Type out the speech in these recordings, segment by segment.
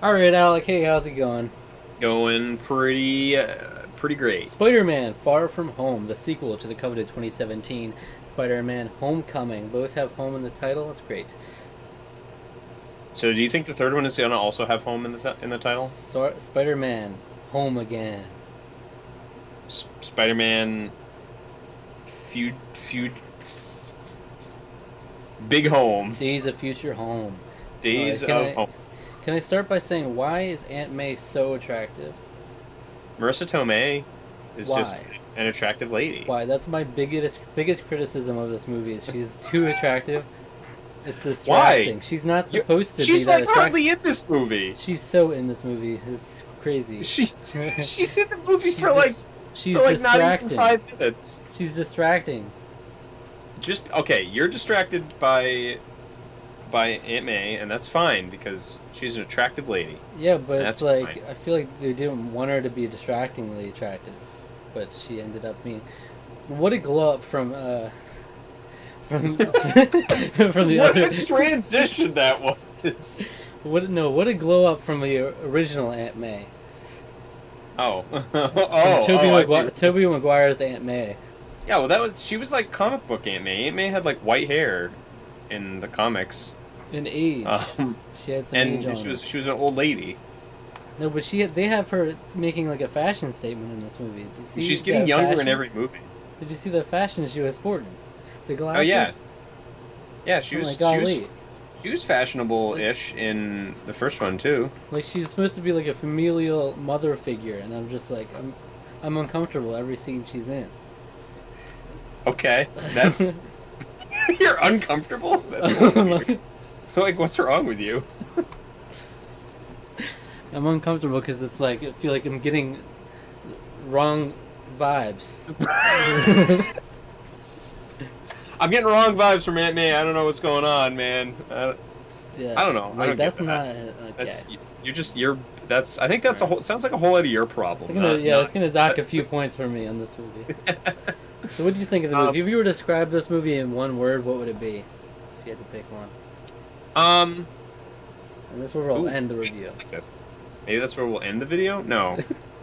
All right, Alec. Hey, how's it going? Going pretty great. Spider-Man: Far From Home, the sequel to the coveted 2017 Spider-Man: Homecoming. Both have home in the title. That's great. So, do you think the third one is gonna also have home in the title? Spider-Man: Home Again. Spider-Man, feud, big home, Days of Future Home. All right, days can of I home. can I start by saying why is Aunt May so attractive? Marissa Tomei is just Why? an attractive lady. Why? That's my biggest criticism of this movie. Is she's too attractive. It's Why? distracting. She's not You, supposed to be she's that like attractive. hardly in this movie. She's so in this movie. It's crazy. She's she's in the movie she's for like just for she's like not even distracting. 5 minutes. She's distracting. Just okay. You're distracted by Aunt May, and that's fine because she's an attractive lady. Yeah, but it's That's fine. like I feel like they didn't want her to be distractingly attractive, but she ended up being. What a glow up from from the What other. a transition that was. What a glow up from the original Aunt May. Oh, From I see. Tobey Maguire's Aunt May. Yeah, well, she was like comic book Aunt May. Aunt May had like white hair in the comics, In age, um, she had some age and on her. she was an old lady. No, but they have her making like a fashion statement in this movie. Did you And see she's getting that younger in fashion? every movie. Did you see the fashion she was sporting? The Oh yeah, glasses. yeah. Oh my golly! She was Like, fashionable-ish in the first one too. like she's supposed to be like a familial mother figure, and I'm just like I'm uncomfortable every scene she's in. Okay, that's you're uncomfortable. That's a little weird. Like, what's wrong with you? I'm uncomfortable because it's like I feel like I'm getting wrong vibes. I'm getting wrong vibes from Aunt May. I don't know what's going on, man. I Yeah, don't know. I like don't get that's that. not okay. That's you're. That's. I think that's a Right. whole. Sounds like a whole lot of your It's problem, gonna it's not. gonna dock a few points for me on this movie. So, what do you think of the um. movie? If you were to describe this movie in one word, what would it be? If you had to pick one, Um. and this is where we'll Ooh, end the I review. like this. Maybe that's where we'll end the video. No,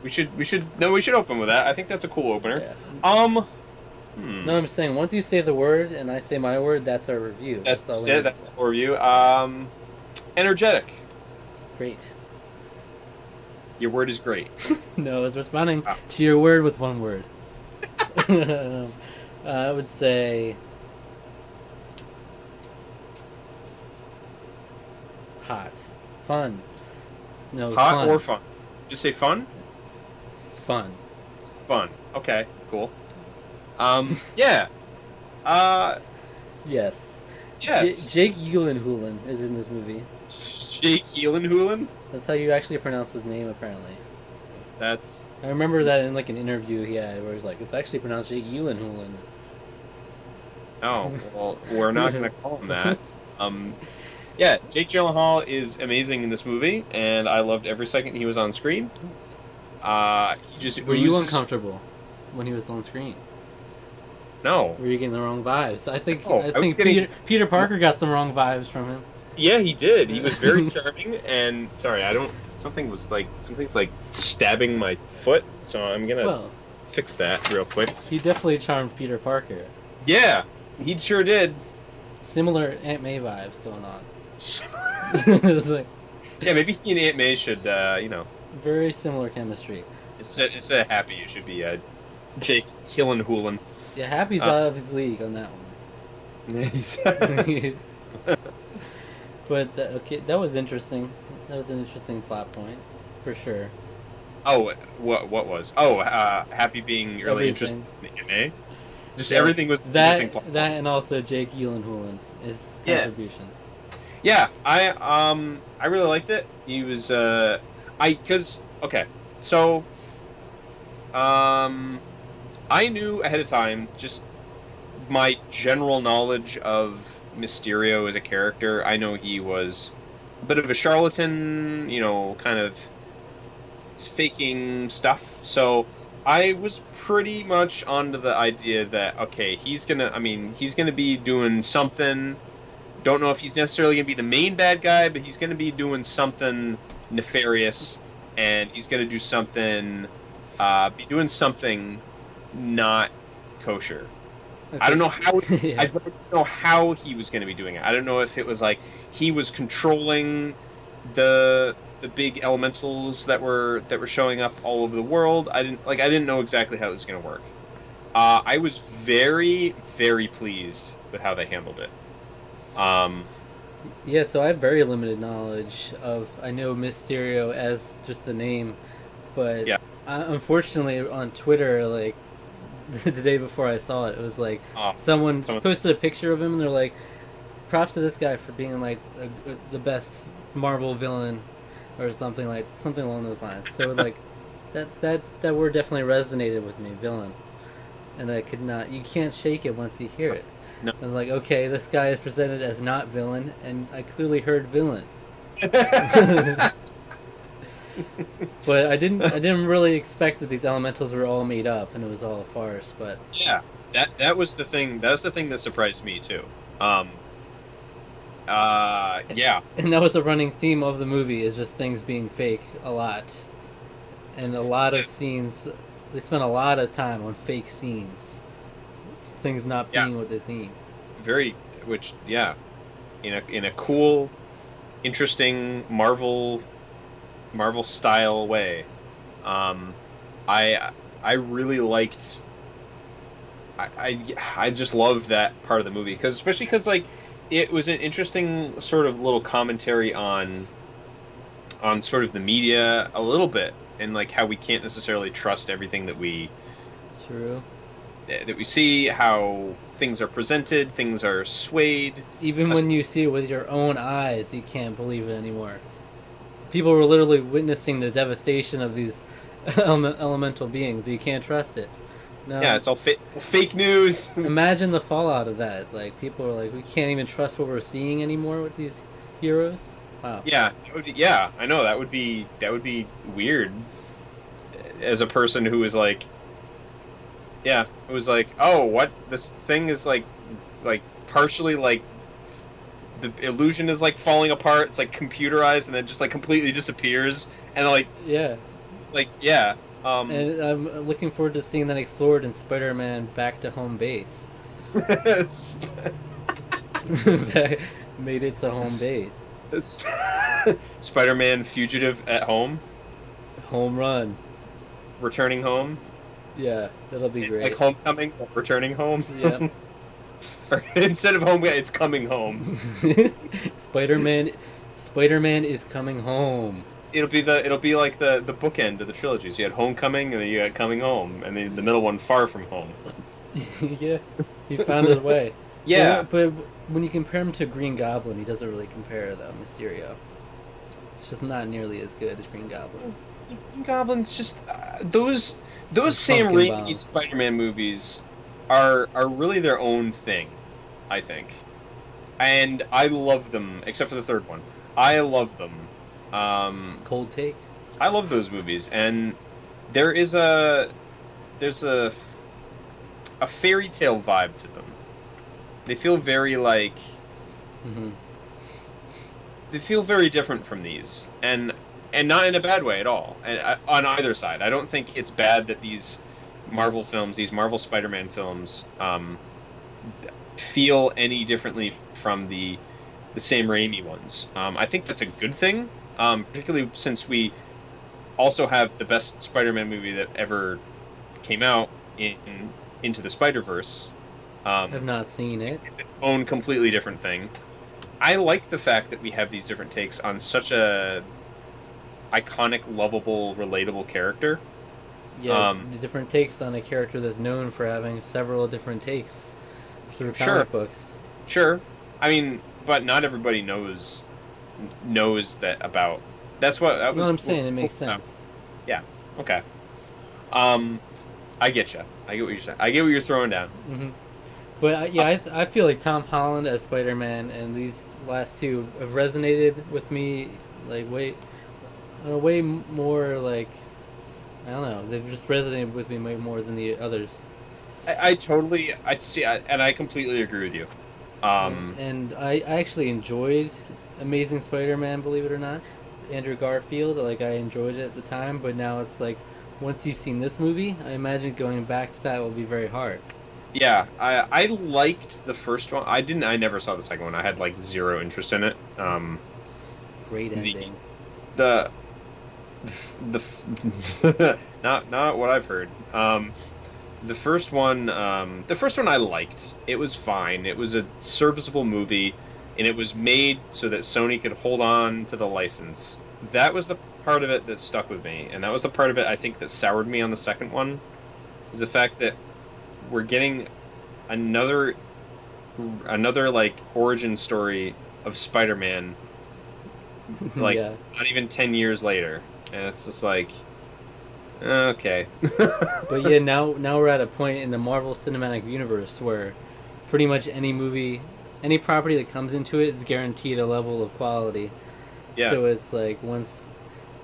we should. We should. No, we should open with that. I think that's a cool opener. Yeah. Um. Hmm. No, I'm saying once you say the word and I say my word, that's our review. That's That's all just we it. need to That's say. the whole review. Yeah. Energetic. Great. Your word is great. No, I was responding Wow. to your word with one word. I would say hot, fun. No, Hot or fun. fun? Just say fun. It's fun. Fun. Okay. Cool. Yeah. Uh. Yes. Yes. Jake Gyllenhaal is in this movie. Jake Gyllenhaal. That's how you actually pronounce his name, apparently. That's I remember that in like an interview he had, where he's like, "It's actually pronounced Jake Gyllenhaal." oh well. We're not gonna call him that. Um. Yeah. Jake Gyllenhaal is amazing in this movie, and I loved every second he was on screen. He just Were you oozes. uncomfortable when he was on screen? No. Were you getting the wrong vibes? Oh, I I was think getting. Peter Parker got some wrong vibes from him. Yeah, he did. He was very charming, and sorry, I don't. Something's like stabbing my foot, so I'm gonna Well, fix that real quick. he definitely charmed Peter Parker. Yeah, he sure did. Similar Aunt May vibes going on. Yeah, It's like maybe he and Aunt May should, very similar chemistry. instead of Happy, it should be Jake Gyllenhaal. Yeah, Happy's Uh, out of his league on that he's- one. But okay, that was interesting. That was an interesting plot point, for sure. oh, what was? Oh, Happy being really interested Everything. in Aunt May. Just Yes, everything was an interesting plot. that and also Jake Gyllenhaal, his Yeah. contribution. Yeah, I really liked it. He was because okay, so um I knew ahead of time just my general knowledge of Mysterio as a character. I know he was a bit of a charlatan, kind of faking stuff. So I was pretty much onto the idea that okay, he's gonna be doing something. Don't know if he's necessarily gonna be the main bad guy, but he's gonna be doing something nefarious, and he's going to do something, be doing something not kosher. Okay. I don't know how. Yeah. I don't know how he was going to be doing it. I don't know if it was like he was controlling the big elementals that were showing up all over the world. I didn't know exactly how it was going to work. I was very, very pleased with how they handled it. Um, Yeah, so I have very limited knowledge of. I know Mysterio as just the name, but yeah. unfortunately on Twitter, like the day before I saw it, it was like Oh, someone someone. posted a picture of him, and they're like, "Props to this guy for being like the best Marvel villain," or something along those lines. So like that word definitely resonated with me, villain, and I could not. You can't shake it once you hear it. No. I'm like, okay, this guy is presented as not villain, and I clearly heard villain. But I didn't really expect that these elementals were all made up and it was all a farce. But Yeah, that was the thing. That was the thing that surprised me too. Um, yeah, and that was a running theme of the movie, is just things being fake a lot, and a lot of scenes. They spent a lot of time on fake scenes, things not yeah, being what they seem. very. Which, yeah, in a cool, interesting Marvel style way. Um, I really liked. I just loved that part of the movie because especially because like it was an interesting sort of little commentary on sort of the media a little bit and like how we can't necessarily trust everything True. that we see, how things are presented, things are swayed. Even Us- when you see it with your own eyes, you can't believe it anymore. People were literally witnessing the devastation of these elemental beings. You can't trust it. yeah, No, it's all fake news. imagine the fallout of that. Like people are like, we can't even trust what we're seeing anymore with these heroes. Wow. Yeah, yeah, I know that would be weird as a person who is like, yeah, it was like, oh, what this thing is like partially like the illusion is like falling apart. It's like computerized and then just like completely disappears and Yeah. yeah, And I'm looking forward to seeing that explored in Spider-Man: Back to Home Base. Made it to home base. Spider-Man fugitive at home, Home run. returning home, Yeah, that'll be like great. homecoming, but returning home. Yep. Or instead of home, it's coming home. Spider-Man. Spider-Man is coming home. It'll be like the bookend of the trilogies. You had Homecoming, and then you got Coming Home, and then the middle one, Far From Home. Yeah, he found his way. Yeah, But when you compare him to Green Goblin, he doesn't really compare, though, Mysterio. It's just not nearly as good as Green Goblin. Green Goblin's just those Sam Pumpkin Raimi bombs. Spider-Man movies are really their own thing, I think, and I love them except for the third one. I love them. Cold take? I love those movies, and there is there's a fairy tale vibe to them. They feel very like Mm-hmm. they feel very different from these, and not in a bad way at all. And on either side, I don't think it's bad that these Marvel films, these Marvel Spider-Man films, feel any differently from the Sam Raimi ones. I think that's a good thing, particularly since we also have the best Spider-Man movie that ever came out in Into the Spider-Verse. I've not seen it. It's its own completely different thing. I like the fact that we have these different takes on such a iconic, lovable, relatable character. Yeah, the different takes on a character that's known for having several different takes through Sure. comic books. Sure, I mean, but not everybody knows that about. That's what that No, was. I'm saying it makes sense. Yeah. Okay. I get you. I get what you're saying. I get what you're throwing down. Hmm. But yeah, I feel like Tom Holland as Spider-Man and these last two have resonated with me like on a way more like, I don't know, they've just resonated with me way more than the others. I totally. I see, and I completely agree with you. And I actually enjoyed Amazing Spider-Man, believe it or not. Andrew Garfield. Like I enjoyed it at the time, but now it's like once you've seen this movie, I imagine going back to that will be very hard. Yeah, I liked the first one. I never saw the second one. I had like zero interest in it. Great The ending. the not what I've heard. The first one I liked. It was fine. It was a serviceable movie, and it was made so that Sony could hold on to the license. That was the part of it that stuck with me, and that was the part of it I think that soured me on the second one, is the fact that we're getting another like origin story of Spider-Man, like Yeah. not even 10 years later, and it's just like, okay. But yeah, now we're at a point in the Marvel Cinematic Universe where pretty much any movie, any property that comes into it is guaranteed a level of quality. Yeah. So it's like once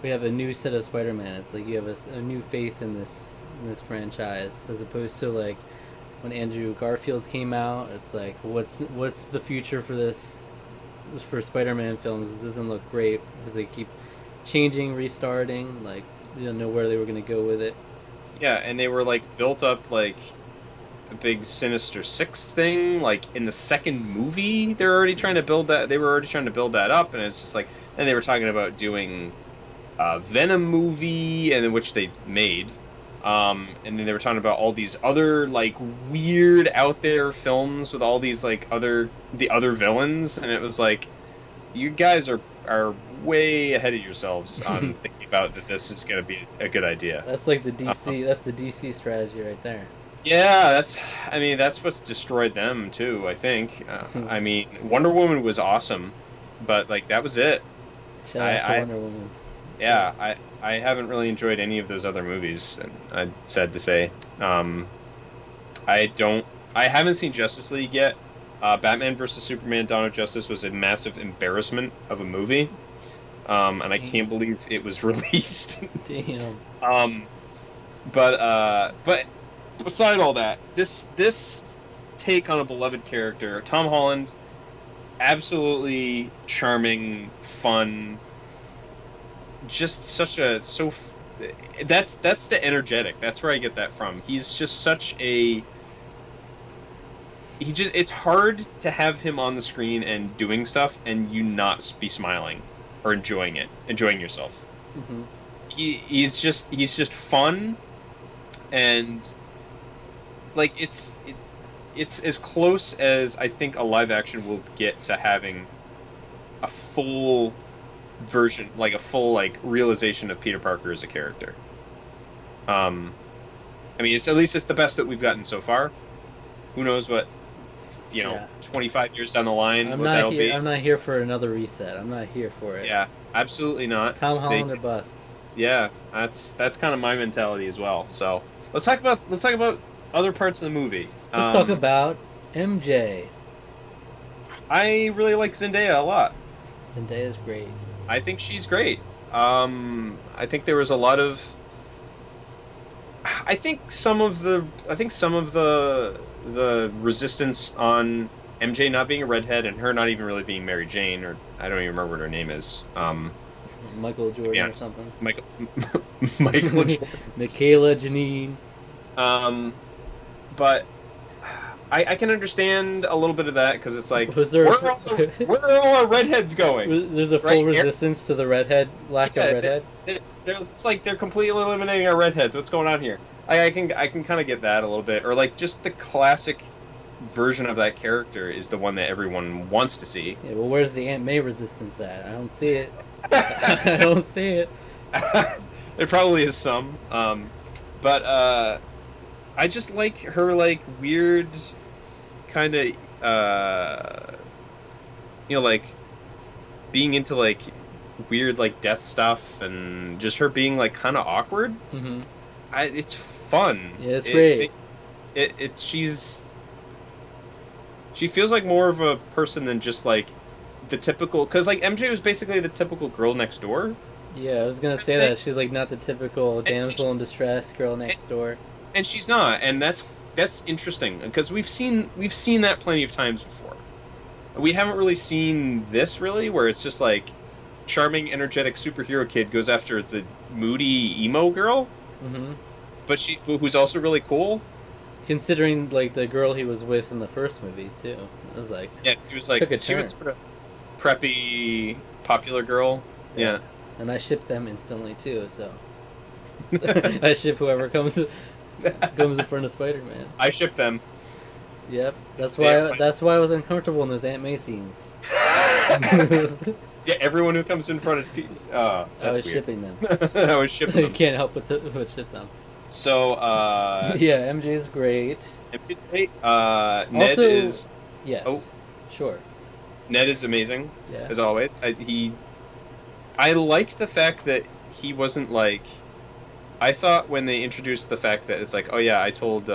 we have a new set of Spider-Man, it's like you have a new faith in this franchise, as opposed to like when Andrew Garfield came out. It's like what's the future for this for Spider-Man films? It doesn't look great because they keep changing, restarting. Like you don't know where they were gonna go with it. Yeah, and they were like built up like a big Sinister Six thing. Like in the second movie, they're already trying to build that. They were already trying to build that up, and it's just like, and they were talking about doing a Venom movie, and then which they made. And then they were talking about all these other like weird out there films with all these like the other villains, and it was like, you guys are way ahead of yourselves on thinking about that this is going to be a good idea. That's like the DC. That's the DC strategy right there. Yeah, that's what's destroyed them too, I think. I mean, Wonder Woman was awesome, but like that was it. Shout out to Wonder Woman. Yeah, I haven't really enjoyed any of those other movies, I'm sad to say. I haven't seen Justice League yet. Batman vs. Superman: Dawn of Justice was a massive embarrassment of a movie, and I can't believe it was released. Damn. But beside all that, this take on a beloved character, Tom Holland, absolutely charming, fun, just that's the energetic. That's where I get that from. He's just such a it's hard to have him on the screen and doing stuff and you not be smiling or enjoying yourself. Mm-hmm. He's just fun, and like it's as close as I think a live action will get to having a full version, like a full like realization of Peter Parker as a character. I mean, it's at least it's the best that we've gotten so far. Who knows what 25 years down the line I'm what not that'll here. be. I'm not here for another reset. I'm not here for it. Yeah, absolutely not. Tom Holland or bust. Yeah, that's kind of my mentality as well. So let's talk about other parts of the movie. Let's talk about MJ. I really like Zendaya a lot. Zendaya's great. I think she's great. I think there was a lot of. I think some of the resistance on MJ not being a redhead and her not even really being Mary Jane, or I don't even remember what her name is. Michael Jordan or something. Michael Jordan. Michaela Janine. But I can understand a little bit of that because it's like, where are all our redheads going? There's a full resistance to the redhead, lack of redhead. It's like they're completely eliminating our redheads. What's going on here? I can kind of get that a little bit, or like just the classic version of that character is the one that everyone wants to see. Yeah, well, where's the Aunt May resistance at? I don't see it. I don't see it. There probably is some, but I just like her like weird kind of like being into like weird like death stuff, and just her being like kind of awkward. Mm-hmm. It's fun. Yeah, it's great. She feels like more of a person than just like the typical, because like MJ was basically the typical girl next door. Yeah, I was gonna say that she's like not the typical damsel in distress girl next door. And she's not, and that's interesting because we've seen that plenty of times before. We haven't really seen this really, where it's just like charming, energetic superhero kid goes after the moody emo girl, Mm-hmm. but who's also really cool. Considering like the girl he was with in the first movie too, it was like Yeah, took a she turn. was sort of preppy, popular girl. Yeah, Yeah, and I ship them instantly too. So I ship whoever comes in front of Spider-Man. I ship them. Yep, They are that's why I was uncomfortable in those Aunt May scenes. my... Yeah, everyone who comes in front of I that's was weird. shipping them. I was shipping You them. can't help but ship them. So, Yeah, MJ is great. Ned Also, is oh, yes, sure. Ned is amazing Yeah. as always. I liked the fact that he wasn't like. I thought when they introduced the fact that it's like, oh yeah, I told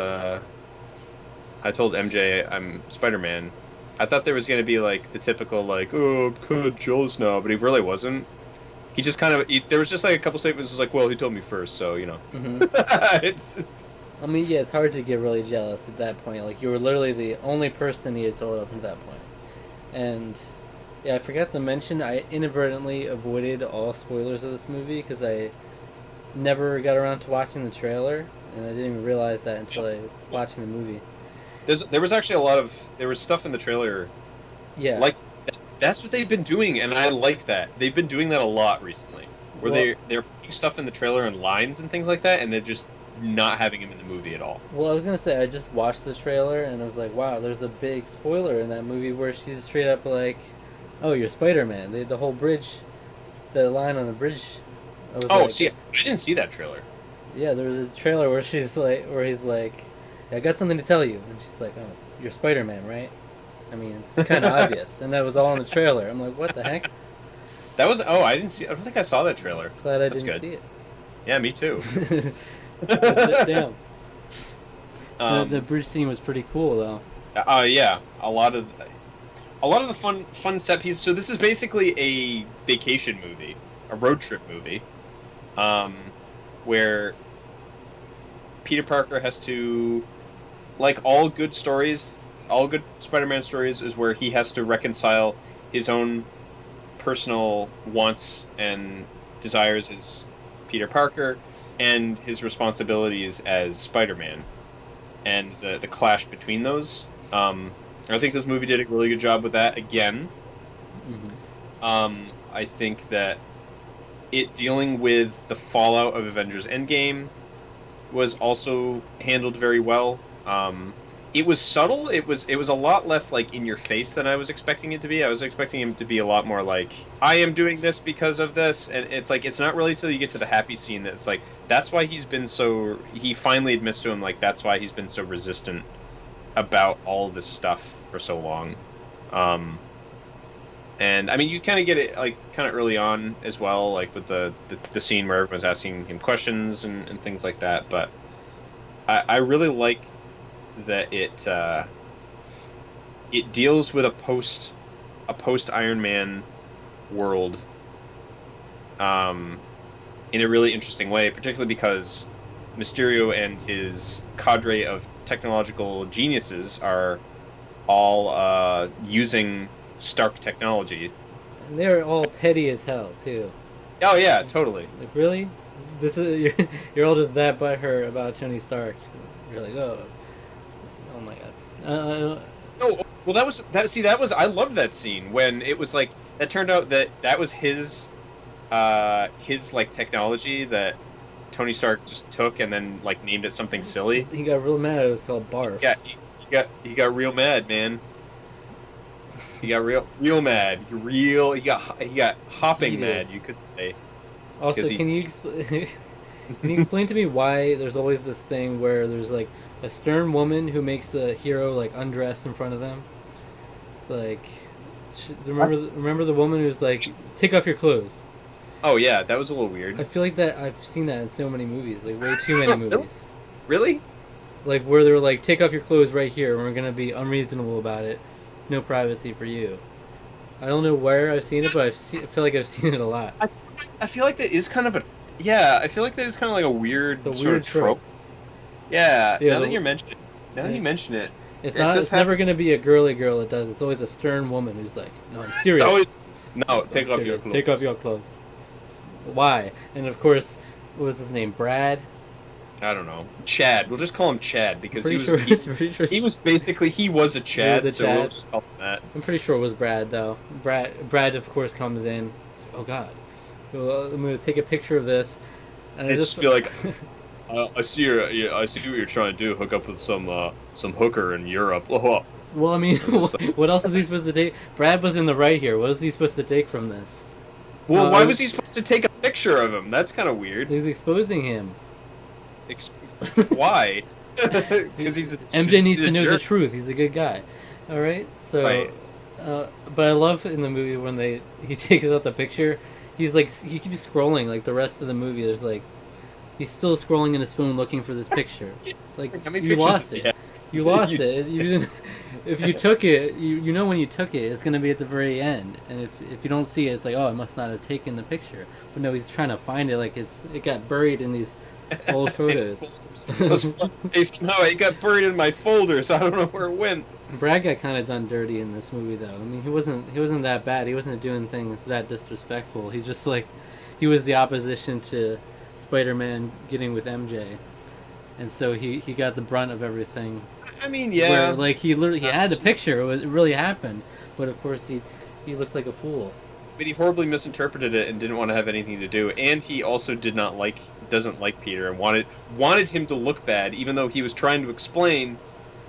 MJ I'm Spider-Man. I thought there was gonna be like the typical like, oh, I'm kind of jealous now, but he really wasn't. He just kind of there was just like a couple statements was like, well, he told me first, so you know. Hmm. It's I mean, yeah, it's hard to get really jealous at that point. Like, you were literally the only person he had told up at that point. And, yeah, I forgot to mention, I inadvertently avoided all spoilers of this movie because I never got around to watching the trailer, and I didn't even realize that until I watching the movie. there was actually there was stuff in the trailer Yeah. like that's what they've been doing, and I like that. They've been doing that a lot recently, where Well- they're putting stuff in the trailer and lines and things like that, and they're just not having him in the movie at all. Well, I was gonna say I just watched the trailer and I was like, wow, there's a big spoiler in that movie where she's straight up like, "Oh, you're Spider-Man." The whole bridge, the line on the bridge. I was Oh, like, see, I didn't see that trailer. yeah, there was a trailer where she's like, where he's like, "I got something to tell you," and she's like, "Oh, you're Spider-Man, right?" I mean, it's kind of obvious, and that was all in the trailer. I'm like, what the heck? That was I didn't see. I don't think I saw that trailer. Glad I That's didn't good. see Yeah, me too. it. Damn. The bridge scene was pretty cool, though. Yeah, a lot of the fun set pieces. So this is basically a vacation movie, a road trip movie, where Peter Parker has to, like all good stories, all good Spider-Man stories, is where he has to reconcile his own personal wants and desires as Peter Parker and his responsibilities as Spider-Man, and the clash between those. I think this movie did a really good job with that again. Mm-hmm. I think that it dealing with the fallout of Avengers Endgame was also handled very well. It was subtle. It was a lot less like in your face than I was expecting it to be. I was expecting him to be a lot more like, I am doing this because of this, and it's like it's not really till you get to the happy scene that it's like that's why he finally admits to him like that's why he's been so resistant about all this stuff for so long. And I mean, you kind of get it like kind of early on as well, like with the scene where everyone's asking him questions and things like that. But I really like that it deals with a post Iron Man world in a really interesting way, particularly because Mysterio and his cadre of technological geniuses are all using Stark technology. And they were all petty as hell too. Oh yeah, totally. Like, really? This is you're all just that butthurt about Tony Stark. You're like, oh my god. No, well that was I loved that scene when it was like it turned out that was his like technology that Tony Stark just took and then like named it something silly. He got real mad. It was called Barf. Yeah, he got real mad, man. He got real mad. He got hopping Heated. mad, you could say. Also, 'Cause can you can you explain to me why there's always this thing where there's like a stern woman who makes the hero like undress in front of them? Like, remember the woman who's like, take off your clothes. Oh yeah, that was a little weird. I feel like that I've seen that in so many movies, like way too many movies. Really? Like where they're like, take off your clothes right here, and we're gonna be unreasonable about it. No privacy for you. I don't know where I've seen it, but I feel like I've seen it a lot. I feel like that is kind of I feel like that is kind of like a weird It's a sort weird of trope. Yeah, Now that you mention it. Now that yeah. you mention it. It's It not. does It's have- never gonna be a girly girl that does. It's always a stern woman who's like, no, I'm serious. It's always No, take off your Take clothes. off your clothes. Why? And of course, what was his name? Brad. I don't know. Chad. We'll just call him Chad I'm because pretty sure. Pretty sure he was basically he was a he was Chad, a so we'll Chad. just call him that. I'm pretty sure it was Brad though. Brad of course comes in. It's like, oh God, well, I'm gonna take a picture of this, and I just feel like I see yeah, I see what you're trying to do. Hook up with some hooker in Europe. Oh, well, I mean, just like, what else is he supposed to take? Brad was in the right here. What is he supposed to take from this? well, No, why was he supposed to take a picture of him? That's kind of weird. He's exposing him. Why? Because MJ needs he's a to know the jerk. truth. He's a good guy. All right. So, Right. but I love in the movie when he takes out the picture. He's like he keeps scrolling like the rest of the movie. There's like he's still scrolling in his phone looking for this picture. Like How many you pictures lost does he it. have? You lost it. You didn't. If you took it, you know when you took it, it's gonna be at the very end. And if you don't see it, it's like, oh, I must not have taken the picture. But no, he's trying to find it. Like it got buried in these old photos. Somehow it got buried in my folder, so I don't know where it went. Brad got kind of done dirty in this movie, though. I mean, he wasn't that bad. He wasn't doing things that disrespectful. He just like he was the opposition to Spider-Man getting with MJ, and so he got the brunt of everything. I mean, yeah. Where, like he had the picture. It really happened, but of course he looks like a fool. But he horribly misinterpreted it and didn't want to have anything to do. And he also doesn't like Peter and wanted him to look bad, even though he was trying to explain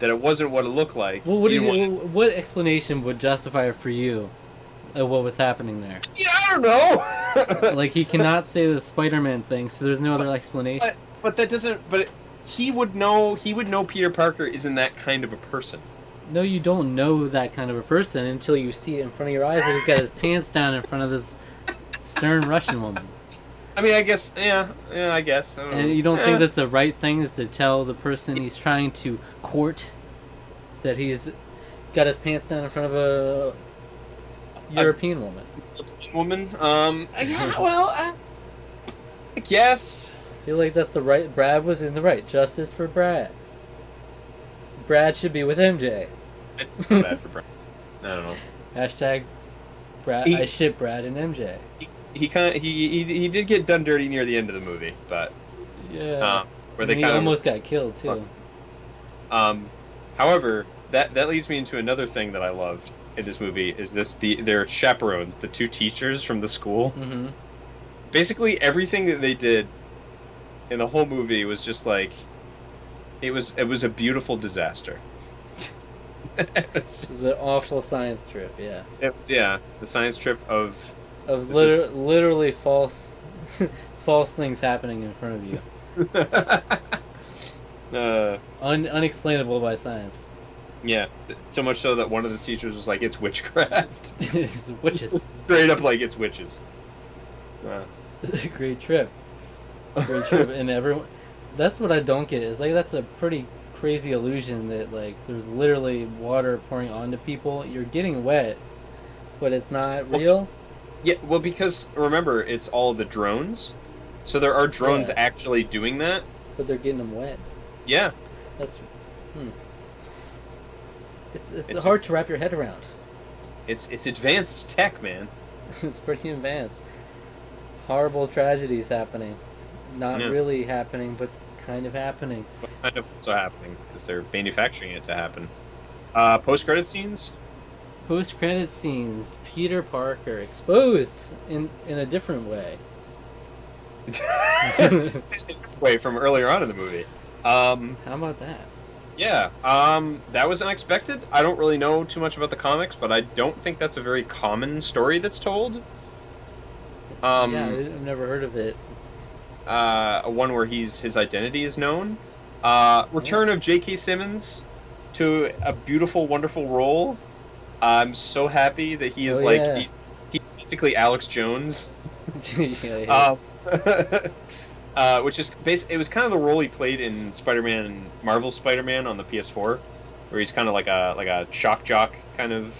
that it wasn't what it looked like. Well, what explanation would justify it for you of what was happening there? Yeah, I don't know. Like he cannot say the Spider-Man thing, so there's no other explanation. But that doesn't. But he would know. He would know Peter Parker isn't that kind of a person. No, you don't know that kind of a person until you see it in front of your eyes. Like he's got his pants down in front of this stern Russian woman. I mean, I guess. Yeah. I guess. I don't know. And you don't think that's the right thing is to tell the person he's trying to court that he's got his pants down in front of a European woman? Woman. Yeah, well, I guess. I feel like that's the right. Brad was in the right. Justice for Brad. Brad should be with MJ. Bad for Brad. I don't know. Hashtag Brad. I ship Brad and MJ. He did get done dirty near the end of the movie, but Yeah. where And they he kind almost got killed too. However, that leads me into another thing that I loved in this movie is their chaperones, the two teachers from the school. Mm-hmm. Basically, everything that they did in the whole movie was just like it was a beautiful disaster. It was an awful science trip. Yeah. The science trip of literally false false things happening in front of you. Unexplainable by science. Yeah, so much so that one of the teachers was like, "It's witchcraft." It's witches. Straight up, like it's witches. Great trip. Great trip, and everyone. That's what I don't get. Is like that's a pretty crazy illusion that like there's literally water pouring onto people. You're getting wet, but it's not real. Yeah, well, because remember, it's all the drones, so there are drones actually doing that. But they're getting them wet. Yeah. That's. It's hard to wrap your head around. It's advanced tech, man. It's pretty advanced. Horrible tragedies happening. Not really happening, but kind of happening. But kind of also happening because they're manufacturing it to happen. Post-credit scenes. Post-credit scenes. Peter Parker exposed in a different way. Way from earlier on in the movie. How about that? Yeah, that was unexpected. I don't really know too much about the comics, but I don't think that's a very common story that's told. Yeah, I've never heard of it. One where his identity is known. Return of J.K. Simmons to a beautiful, wonderful role. I'm so happy that he is he's basically Alex Jones. Yeah. Which is it was kind of the role he played in Spider-Man, Marvel Spider-Man on the PS4, where he's kind of like a shock jock kind of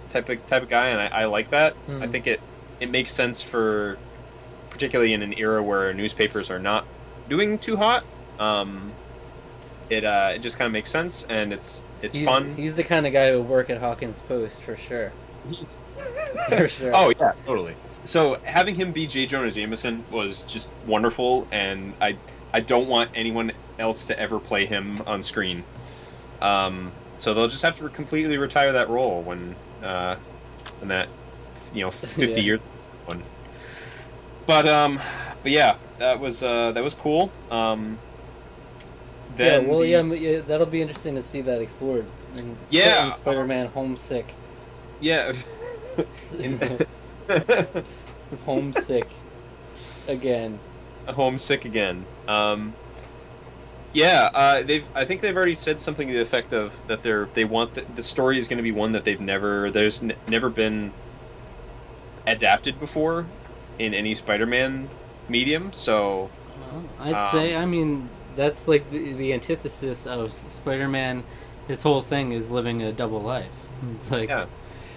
type of guy, and I like that. I think it makes sense for particularly in an era where newspapers are not doing too hot. It just kind of makes sense, and it's fun. He's the kind of guy who would work at Hawkins Post for sure. He's... For sure. Oh yeah, totally. So having him be J. Jonah Jameson was just wonderful, and I don't want anyone else to ever play him on screen. So they'll just have to completely retire that role when that 50 Yeah. years one. But yeah, that was cool. Yeah, Then well, the yeah, that'll be interesting to see that explored in, yeah in Spider-Man Homesick. yeah. Homesick again. Homesick again. Yeah, I think they've already said something to the effect of that they want the story is going to be one that there's never been adapted before in any Spider-Man medium. So I'd say, I mean, that's like the antithesis of Spider-Man. His whole thing is living a double life. It's like, yeah,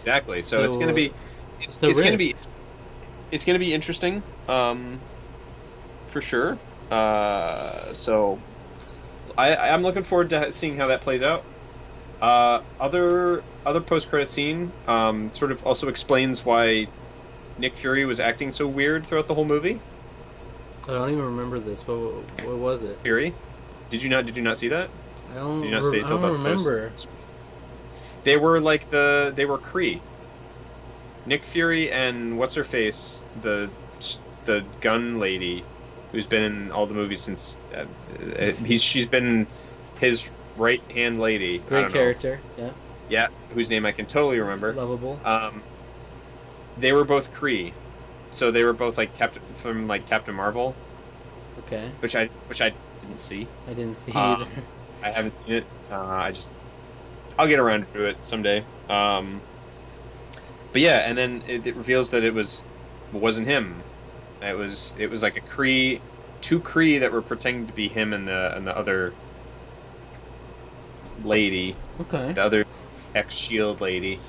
exactly. So it's going to be it's it's a going to risk. be it's going to be interesting, for sure. So I'm looking forward to seeing how that plays out. Other post-credit scene sort of also explains why Nick Fury was acting so weird throughout the whole movie. I don't even remember this. What was it? Fury, did you not see that? Did you not stay I till the don't remember. They were Kree. Nick Fury and what's her face, the gun lady, who's been in all the movies since she's been his right hand lady. I Great don't character. know. Yeah, whose name I can totally remember. Lovable. They were both Kree, so they were both like Captain Marvel, Okay. which I didn't see. I didn't see Um, either. I haven't seen it. I'll get around to it someday. But yeah, and then it reveals that it wasn't him. It was like a Kree, two Kree that were pretending to be him and the other lady, Okay. the other ex-Shield lady.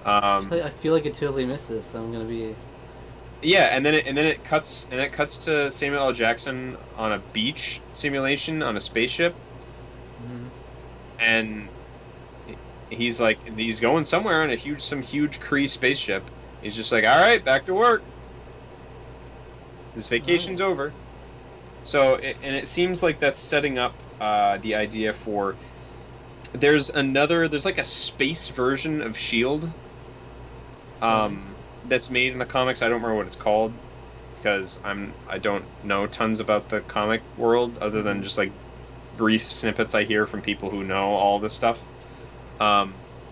I feel like I totally missed this. I'm gonna be. Yeah, and then it cuts to Samuel L. Jackson on a beach simulation on a spaceship, Mhm. and he's going somewhere on some huge Kree spaceship. He's just like, all right, back to work. His vacation's over. So, it seems like that's setting up the idea for. There's like a space version of Shield. That's made in the comics. I don't remember what it's called because I don't know tons about the comic world other than just like brief snippets I hear from people who know all this stuff. So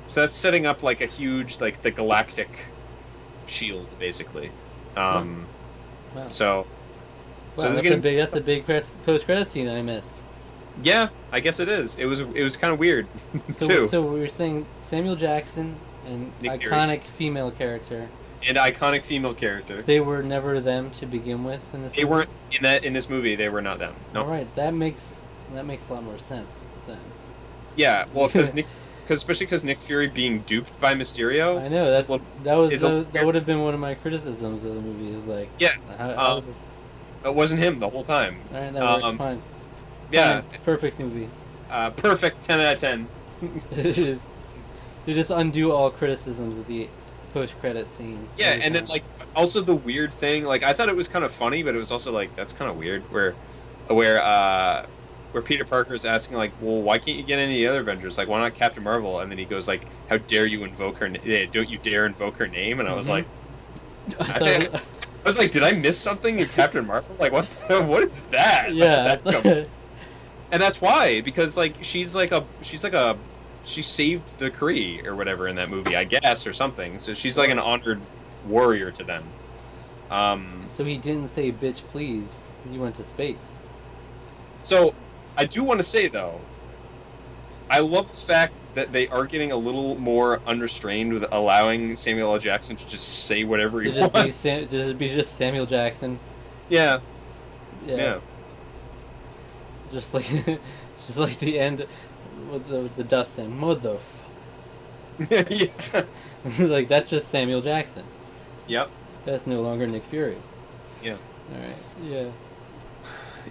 that's setting up like a huge like the galactic Shield basically. Wow. So Wow, that's a big post credit scene that I missed. yeah, I guess it is. It was kind of weird too. So we were saying Samuel Jackson, an Nick Fury. iconic female character. An iconic female character. They were never them to begin with in this. They movie? weren't in this movie. They were not them. No. All right, that makes a lot more sense then. Yeah, well, especially because Nick Fury being duped by Mysterio. I know that would have been one of my criticisms of the movie. Is like, Yeah, how is this? it wasn't him the whole time. All right, that works fine. Yeah, Fine, it's a perfect movie. perfect 10 out of 10. You just undo all criticisms of the post-credit scene. Yeah, every and then time. like also the weird thing, like I thought it was kind of funny, but it was also like that's kind of weird where Peter Parker is asking like, well, why can't you get any of the other Avengers? Like, why not Captain Marvel? And then he goes like, how dare you invoke her? Don't you dare invoke her name? And I was like, I was like, did I miss something in Captain Marvel? Like, what is that? Yeah, And that's why, because like she saved the Kree or whatever in that movie, I guess, or something. So she's like an honored warrior to them. So he didn't say "bitch, please." He went to space. So I do want to say though, I love the fact that they are getting a little more unrestrained with allowing Samuel L. Jackson to just say whatever he wants. Be just Samuel Jackson. Yeah. Yeah. Just like the end with the dust and motherfucker. Yeah. Like that's just Samuel Jackson. Yep. That's no longer Nick Fury. Yeah. All right. Yeah.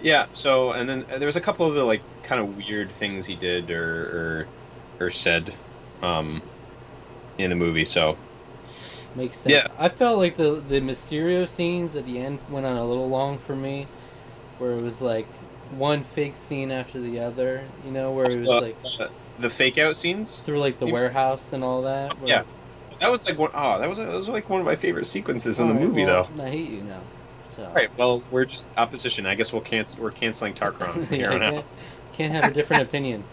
Yeah. So, and then there was a couple of the like kind of weird things he did or said, in the movie. So, Makes sense. Yeah. I felt like the Mysterio scenes at the end went on a little long for me, where it was like one fake scene after the other. You know, where it was like The fake out scenes. through like the warehouse and all that. Where, Yeah, that was like one. Oh, that was like one of my favorite sequences in all the right, movie, well, though. I hate you now. So. All right, well, we're just opposition. I guess we're canceling Tarqaron from here Yeah, on out. can't have a different opinion.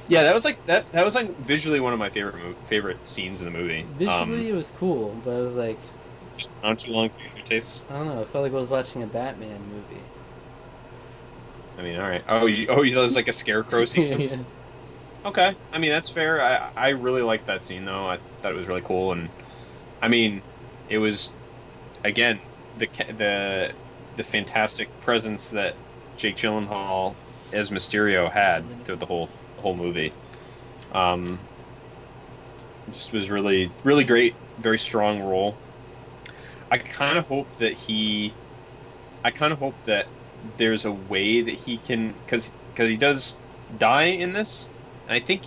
Yeah, that was like that was like visually one of my favorite scenes in the movie. Visually, it was cool, but it was like, Just not too long for your taste. I don't know. I felt like I was watching a Batman movie. I mean, all right. Oh, that was like a scarecrow sequence. Yeah. Okay, I mean that's fair. I really liked that scene though. I thought it was really cool, and I mean, it was again the fantastic presence that Jake Gyllenhaal as Mysterio had through the whole movie. Just was really really great, very strong role. I kind of hope that there's a way that he can, because he does die in this, and I think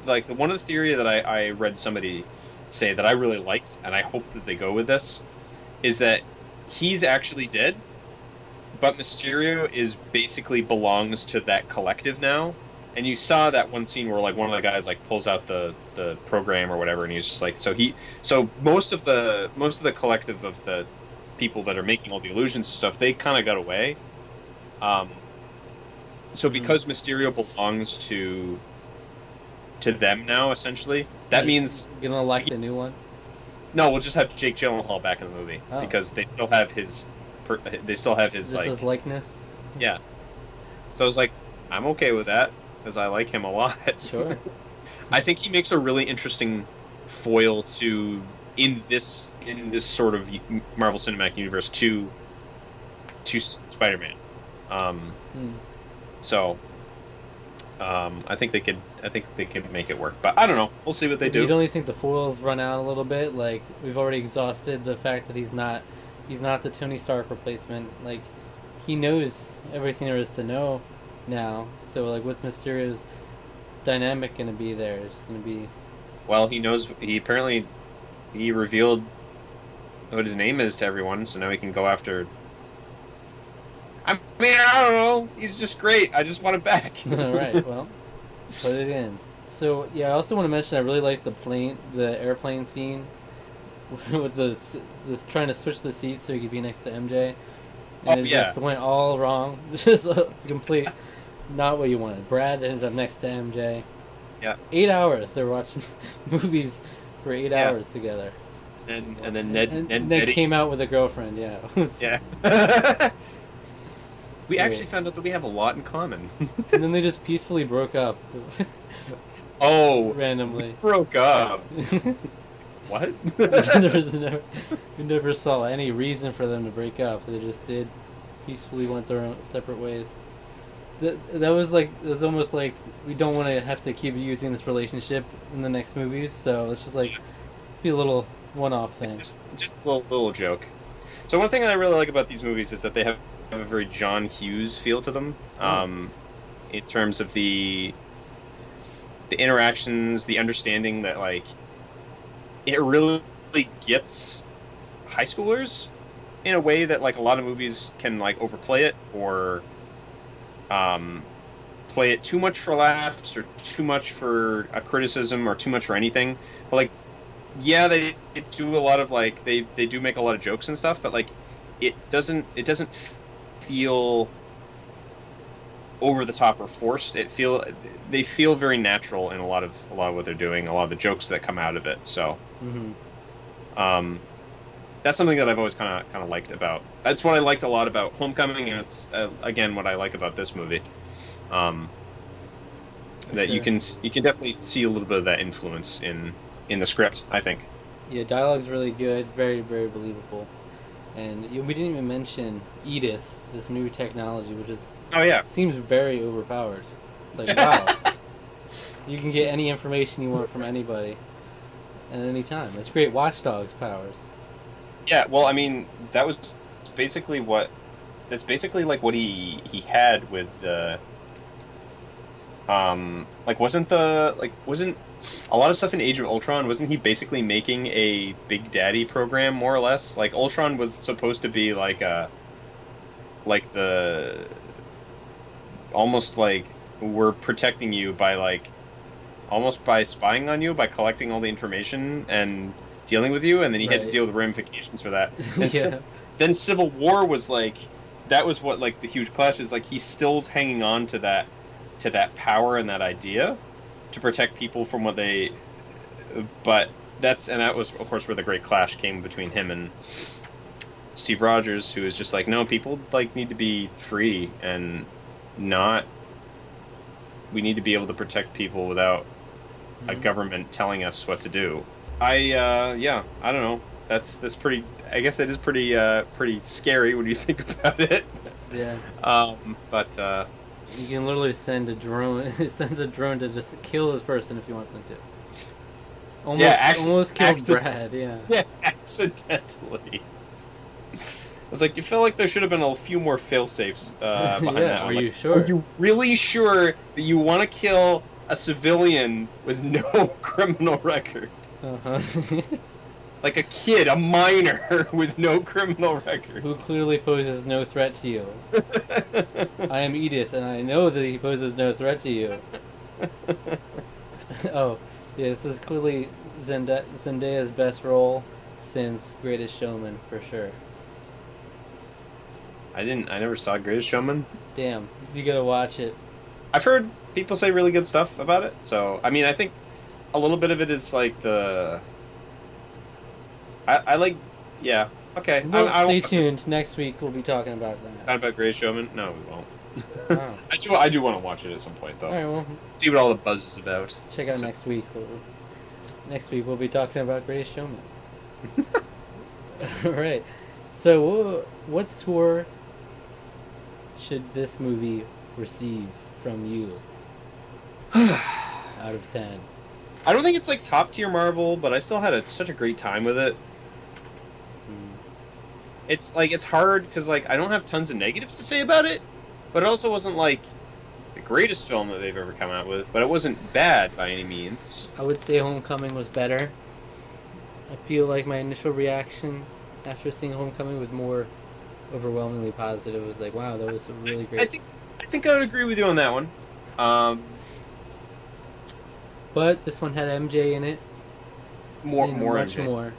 like one of the theory that I read somebody say that I really liked, and I hope that they go with this, is that he's actually dead, but Mysterio is basically belongs to that collective now. And you saw that one scene where like one of the guys like pulls out the program or whatever, and he's just like, so most of the collective of the people that are making all the illusions and stuff, they kind of got away. So because Mysterio belongs to them now, essentially, that means gonna elect a new one. no, we'll just have Jake Gyllenhaal back in the movie because they still have his His likeness. Yeah. So I was like, I'm okay with that because I like him a lot. Sure. I think he makes a really interesting foil to in this sort of Marvel Cinematic Universe to Spider-Man. So I think they could make it work, but I don't know. We'll see what they do. You don't think the foils run out a little bit? Like we've already exhausted the fact that he's not the Tony Stark replacement. Like he knows everything there is to know now. So like, what's Mysterio's dynamic going to be there? It's going to be. Well, he knows. He apparently revealed what his name is to everyone, so now he can go after. I mean, I don't know. He's just great. I just want him back. All right. Well, put it in. So yeah, I also want to mention I really like the airplane scene with this trying to switch the seats so he could be next to MJ. And it just went all wrong. Just a complete not what you wanted. Brad ended up next to MJ. Yeah. 8 hours. They were watching movies for 8 hours together. And then Ned came out with a girlfriend. Yeah. Yeah. We actually found out that we have a lot in common. And then they just peacefully broke up. Oh. Randomly. Broke up. What? We never saw any reason for them to break up. They just did. Peacefully went their own separate ways. That was like, it was almost like we don't want to have to keep using this relationship in the next movies, so let's just like be a little one-off thing. Just a little joke. So one thing that I really like about these movies is that they have a very John Hughes feel to them, in terms of the interactions, the understanding that like it really gets high schoolers in a way that like a lot of movies can like overplay it or play it too much for laughs or too much for a criticism or too much for anything. But like, yeah, they do a lot of like they do make a lot of jokes and stuff, but like it doesn't feel over the top or forced. They feel very natural in a lot of what they're doing, a lot of the jokes that come out of it. So that's something that I've always kind of liked about. That's what I liked a lot about Homecoming, and it's again what I like about this movie. That you can definitely see a little bit of that influence in the script, I think. Yeah, dialogue's really good, very very believable, and we didn't even mention Edith, this new technology, which is seems very overpowered. It's like wow, you can get any information you want from anybody, at any time. It's great Watchdogs powers. Yeah, well, I mean, that's basically like what he had with wasn't a lot of stuff in Age of Ultron, wasn't he basically making a Big Daddy program more or less? Like Ultron was supposed to be like the almost like we're protecting you by like almost by spying on you by collecting all the information and dealing with you, and then he had to Right. deal with the ramifications for that. And Yeah. then Civil War was like that was what like the huge clash is like he's still's hanging on to that power and that idea to protect people from what they but that was of course where the great clash came between him and Steve Rogers, who is just like no, people like need to be free and not we need to be able to protect people without a government telling us what to do. Yeah, I don't know. That's pretty. I guess it is pretty scary when you think about it. Yeah. But You can literally send a drone. It sends a drone to just kill this person if you want them to. Almost, yeah, almost killed accident- Brad. Yeah. yeah, accidentally. I was like, you feel like there should have been a few more fail-safes behind Yeah. that Are one. you Like, sure? are you really sure that you want to kill a civilian with no criminal record? Uh-huh. Like a kid, a minor with no criminal record. Who clearly poses no threat to you. I am Edith, and I know that he poses no threat to you. Oh, yeah, this is clearly Zendaya's best role since Greatest Showman, for sure. I never saw Greatest Showman. Damn, you gotta watch it. I've heard people say really good stuff about it, so I mean, I think a little bit of it is like I like, yeah, okay. Well, I stay tuned. Next week we'll be talking about Not that. about Greatest Showman? No, we won't. Oh. I do want to watch it at some point though. All right, well, See what all the buzz is about. check out next week. Next week we'll be talking about Greatest Showman. All right. So, what score should this movie receive from you out of 10? I don't think it's like top tier Marvel, but I still had such a great time with it. It's like it's hard because like I don't have tons of negatives to say about it, but it also wasn't like the greatest film that they've ever come out with. But it wasn't bad by any means. I would say Homecoming was better. I feel like my initial reaction after seeing Homecoming was more overwhelmingly positive. It was like, wow, that was a really great. I think I would agree with you on that one. But this one had MJ in it. More much MJ. more.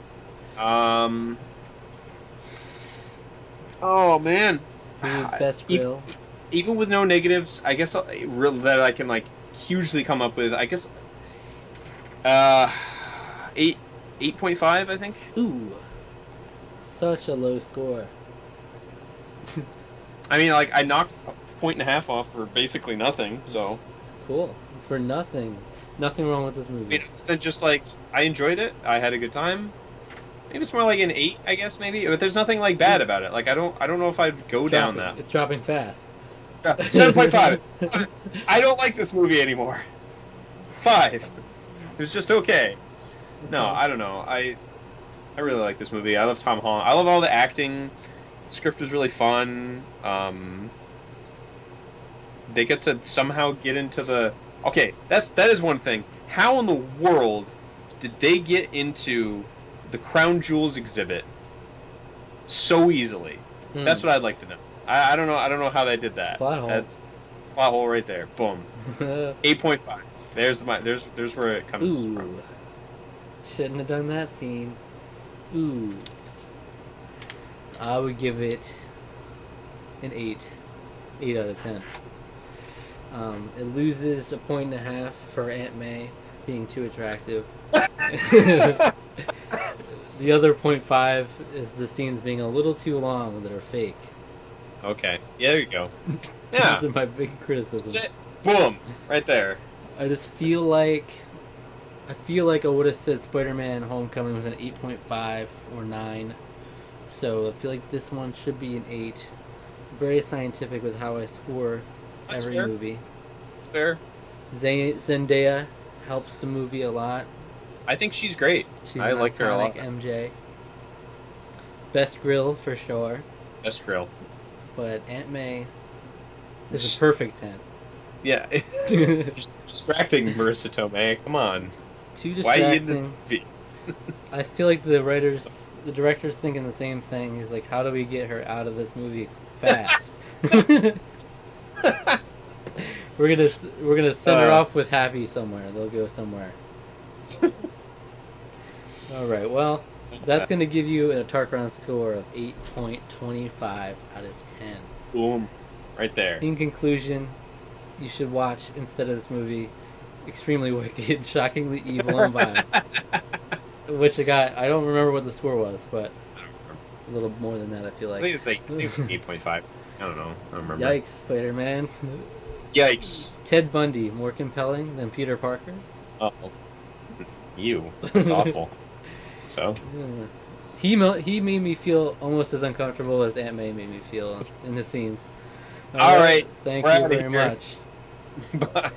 Oh man. Who was best grill? Even with no negatives, I guess that I can like hugely come up with. I guess 8.5. I think. Ooh, such a low score. I mean, like I knocked a point and a half off for basically nothing. So It's cool for nothing. Nothing wrong with this I movie. mean, then just like I enjoyed it. I had a good time. Maybe it's more like an 8, I guess maybe. But there's nothing like bad about it. Like I don't know if I'd go It's down dropping. that. It's dropping fast. 7.5. I don't like this movie anymore. 5. It was just okay. No, I don't know. I really like this movie. I love Tom Holland. I love all the acting. The script was really fun. They get to somehow get into the. Okay, that is one thing. How in the world did they get into the Crown Jewels exhibit so easily? That's what I'd like to know. I don't know. I don't know how they did that. Plot hole. That's plot hole right there. Boom. 8.5. There's where it comes from. Ooh. Shouldn't have done that scene. Ooh. I would give it an 8. 8 out of 10. It loses a point and a half for Aunt May being too attractive. The other 0.5 is the scenes being a little too long that are fake. Okay. Yeah, there you go. Yeah. These are my big criticisms. That's it. Boom. Right there. I just feel like I would have said Spider-Man Homecoming was an 8.5 or 9. So I feel like this one should be an 8. Very scientific with how I score That's every fair. movie. Fair. Zendaya helps the movie a lot. I think she's great. She's I an like her a lot. iconic MJ. Best grill for sure, Best grill. but Aunt May is a perfect 10. Yeah. Distracting, Marissa Tomei. Come on. Too Why are you in this distracting. movie? I feel like the director's thinking the same thing. He's like, how do we get her out of this movie fast? we're gonna we're gonna send her Uh, off with Happy somewhere. They'll go somewhere. All right. Well, that's gonna give you a Tarqaron score of 8.25 out of 10. Boom. Right there. In conclusion, you should watch instead of this movie, Extremely Wicked, Shockingly Evil and Violent, which I don't remember what the score was, but a little more than that. I feel I like. think it's 8.5. I don't know. I don't remember. Yikes, Spider-Man. Yikes. Ted Bundy more compelling than Peter Parker. Oh. You. That's awful. So? Yeah. He made me feel almost as uncomfortable as Aunt May made me feel in the scenes. All right. Thank We're you outta very here. much. Bye.